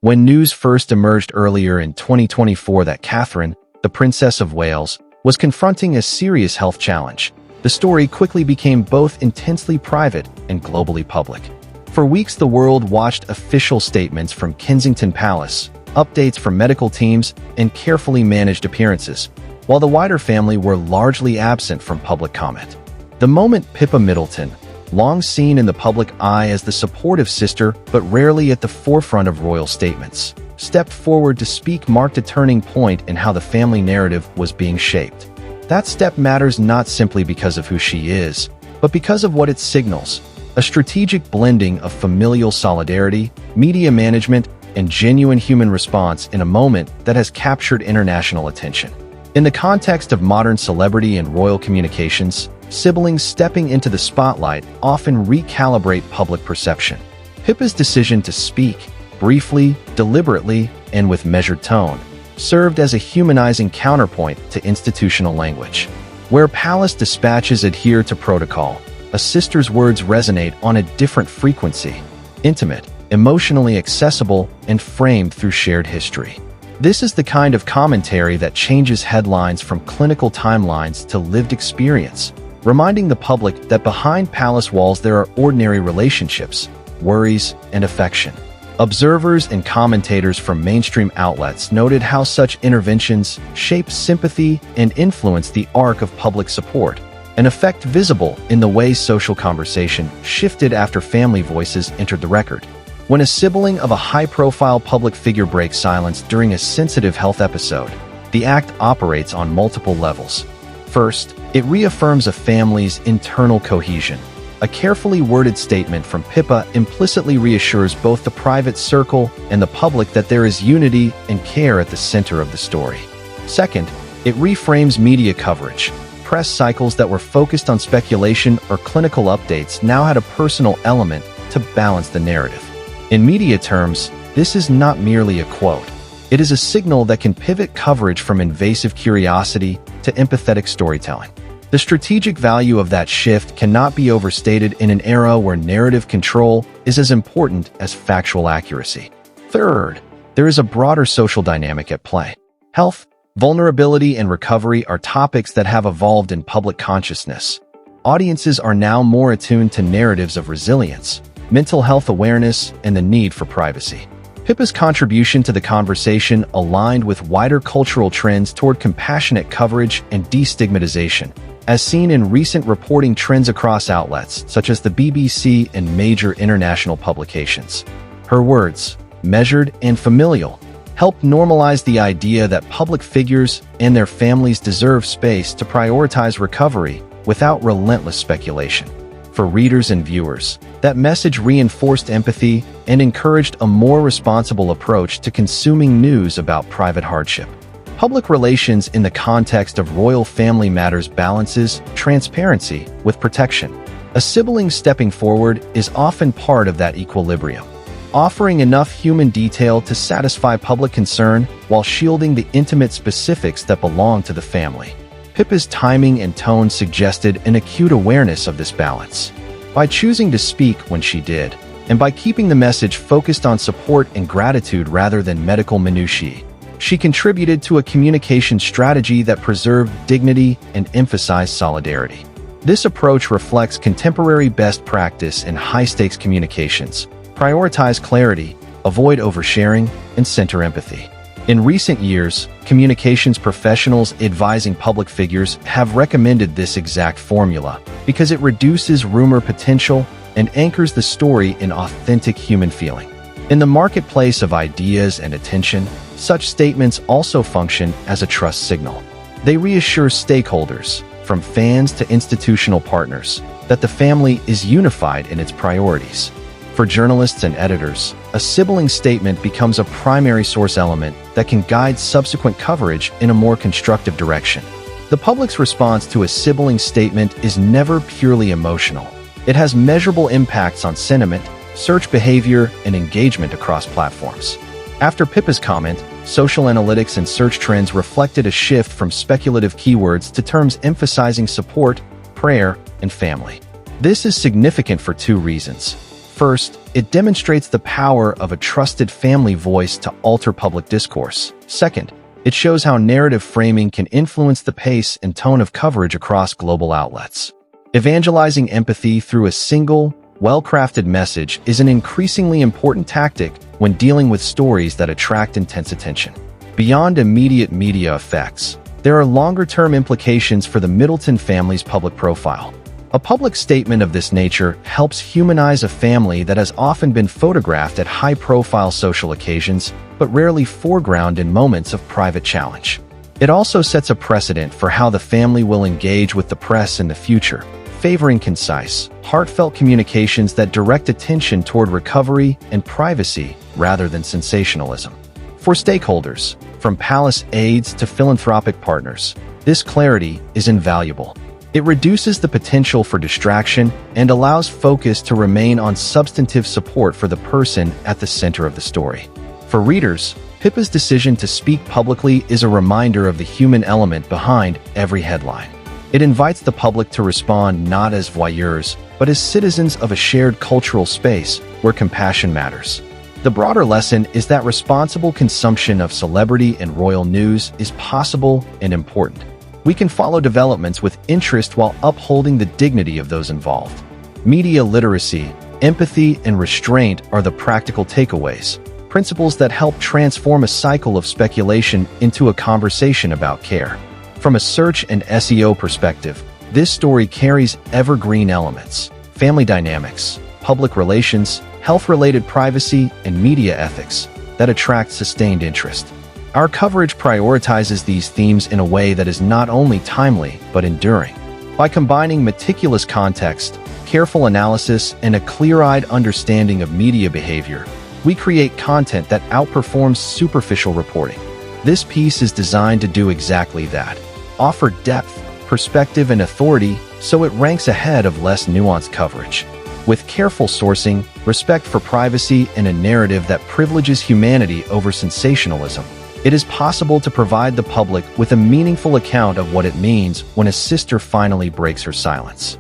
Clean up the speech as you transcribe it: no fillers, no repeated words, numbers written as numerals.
When news first emerged earlier in 2024 that Catherine, the Princess of Wales, was confronting a serious health challenge, the story quickly became both intensely private and globally public. For weeks, the world watched official statements from Kensington Palace, updates from medical teams, and carefully managed appearances, while the wider family were largely absent from public comment. The moment Pippa Middleton, long seen in the public eye as the supportive sister but rarely at the forefront of royal statements, stepped forward to speak marked a turning point in how the family narrative was being shaped. That step matters not simply because of who she is, but because of what it signals: a strategic blending of familial solidarity, media management, and genuine human response in a moment that has captured international attention. In the context of modern celebrity and royal communications, siblings stepping into the spotlight often recalibrate public perception. Pippa's decision to speak, briefly, deliberately, and with measured tone, served as a humanizing counterpoint to institutional language. Where palace dispatches adhere to protocol, a sister's words resonate on a different frequency: intimate, emotionally accessible, and framed through shared history. This is the kind of commentary that changes headlines from clinical timelines to lived experience, reminding the public that behind palace walls there are ordinary relationships, worries, and affection. Observers and commentators from mainstream outlets noted how such interventions shape sympathy and influence the arc of public support, an effect visible in the way social conversation shifted after family voices entered the record. When a sibling of a high-profile public figure breaks silence during a sensitive health episode, the act operates on multiple levels. First, it reaffirms a family's internal cohesion. A carefully worded statement from Pippa implicitly reassures both the private circle and the public that there is unity and care at the center of the story. Second, it reframes media coverage. Press cycles that were focused on speculation or clinical updates now had a personal element to balance the narrative. In media terms, this is not merely a quote. It is a signal that can pivot coverage from invasive curiosity to empathetic storytelling. The strategic value of that shift cannot be overstated in an era where narrative control is as important as factual accuracy. Third, there is a broader social dynamic at play. Health, vulnerability, and recovery are topics that have evolved in public consciousness. Audiences are now more attuned to narratives of resilience, mental health awareness, and the need for privacy. Pippa's contribution to the conversation aligned with wider cultural trends toward compassionate coverage and destigmatization, as seen in recent reporting trends across outlets such as the BBC and major international publications. Her words, measured and familial, helped normalize the idea that public figures and their families deserve space to prioritize recovery without relentless speculation. For readers and viewers, that message reinforced empathy and encouraged a more responsible approach to consuming news about private hardship. Public relations in the context of royal family matters balances transparency with protection. A sibling stepping forward is often part of that equilibrium, offering enough human detail to satisfy public concern while shielding the intimate specifics that belong to the family. Pippa's timing and tone suggested an acute awareness of this balance. By choosing to speak when she did, and by keeping the message focused on support and gratitude rather than medical minutiae, she contributed to a communication strategy that preserved dignity and emphasized solidarity. This approach reflects contemporary best practice in high-stakes communications: prioritize clarity, avoid oversharing, and center empathy. In recent years, communications professionals advising public figures have recommended this exact formula because it reduces rumor potential and anchors the story in authentic human feeling. In the marketplace of ideas and attention, such statements also function as a trust signal. They reassure stakeholders, from fans to institutional partners, that the family is unified in its priorities. For journalists and editors, a sibling statement becomes a primary source element that can guide subsequent coverage in a more constructive direction. The public's response to a sibling statement is never purely emotional. It has measurable impacts on sentiment, search behavior, and engagement across platforms. After Pippa's comment, social analytics and search trends reflected a shift from speculative keywords to terms emphasizing support, prayer, and family. This is significant for two reasons. First, it demonstrates the power of a trusted family voice to alter public discourse. Second, it shows how narrative framing can influence the pace and tone of coverage across global outlets. Evangelizing empathy through a single, well-crafted message is an increasingly important tactic when dealing with stories that attract intense attention. Beyond immediate media effects, there are longer-term implications for the Middleton family's public profile. A public statement of this nature helps humanize a family that has often been photographed at high-profile social occasions, but rarely foregrounded in moments of private challenge. It also sets a precedent for how the family will engage with the press in the future, favoring concise, heartfelt communications that direct attention toward recovery and privacy rather than sensationalism. For stakeholders, from palace aides to philanthropic partners, this clarity is invaluable. It reduces the potential for distraction and allows focus to remain on substantive support for the person at the center of the story. For readers, Pippa's decision to speak publicly is a reminder of the human element behind every headline. It invites the public to respond not as voyeurs, but as citizens of a shared cultural space where compassion matters. The broader lesson is that responsible consumption of celebrity and royal news is possible and important. We can follow developments with interest while upholding the dignity of those involved. Media literacy, empathy, and restraint are the practical takeaways, principles that help transform a cycle of speculation into a conversation about care. From a search and SEO perspective, this story carries evergreen elements, family dynamics, public relations, health-related privacy, and media ethics that attract sustained interest. Our coverage prioritizes these themes in a way that is not only timely, but enduring. By combining meticulous context, careful analysis, and a clear-eyed understanding of media behavior, we create content that outperforms superficial reporting. This piece is designed to do exactly that. Offer depth, perspective, and authority so it ranks ahead of less nuanced coverage. With careful sourcing, respect for privacy, and a narrative that privileges humanity over sensationalism, it is possible to provide the public with a meaningful account of what it means when a sister finally breaks her silence.